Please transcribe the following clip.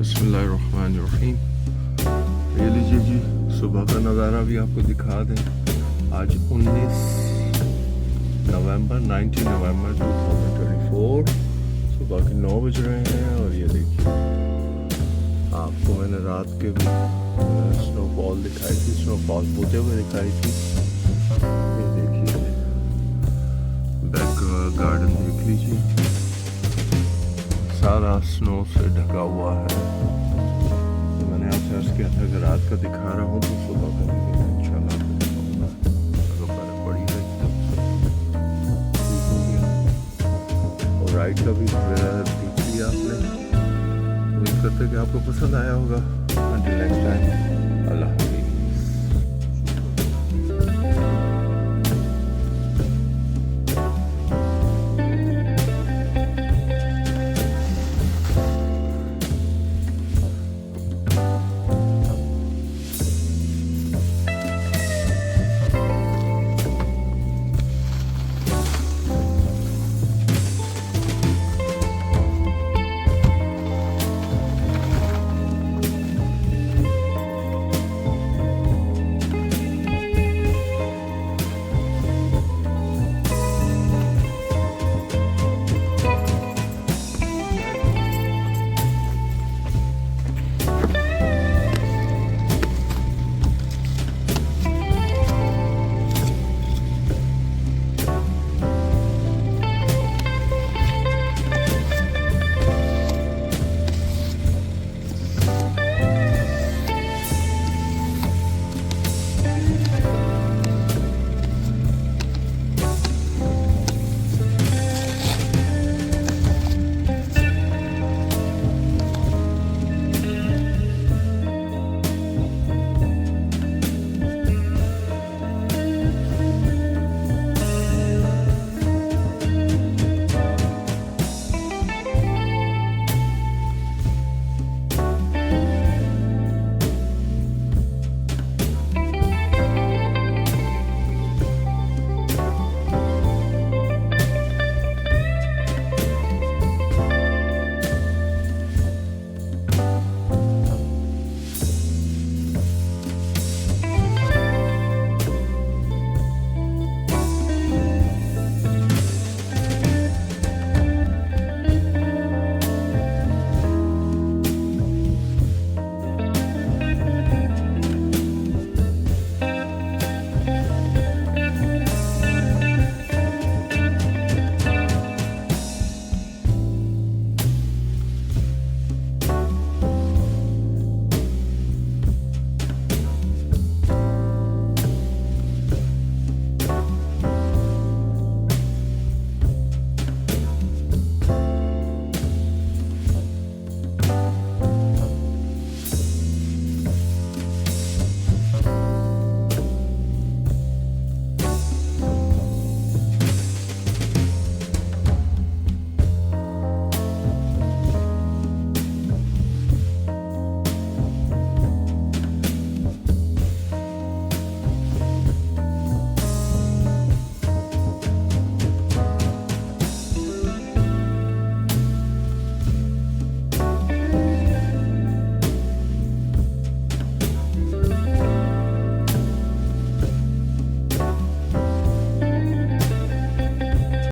बिस्मिल्लाहिर्रहमानिर्रहीम। ये लीजिए जी, सुबह का नज़ारा भी आपको दिखा दें। आज 19 नवंबर 2024 सुबह के 9 बज रहे हैं। और ये देखिए, आपको मैंने रात के भी स्नोफॉल दिखाई थी, स्नोफॉल होते हुए दिखाई थी। ये देखिए, बैक गार्डन देख लीजिए, सारा स्नो से ढका हुआ है। तो मैंने आपसे अर्ज किया था कि रात का दिखा रहा हूँ तो सुबह का भी इंशाल्लाह आपको दिखाऊंगा। अगर बर्फ पड़ी है तो ठीक हो गया। और राइड का भी देख लिया आपने। उम्मीद करते हैं कि आपको पसंद आया होगा। अंटिल नेक्स्ट टाइम, अल्लाह।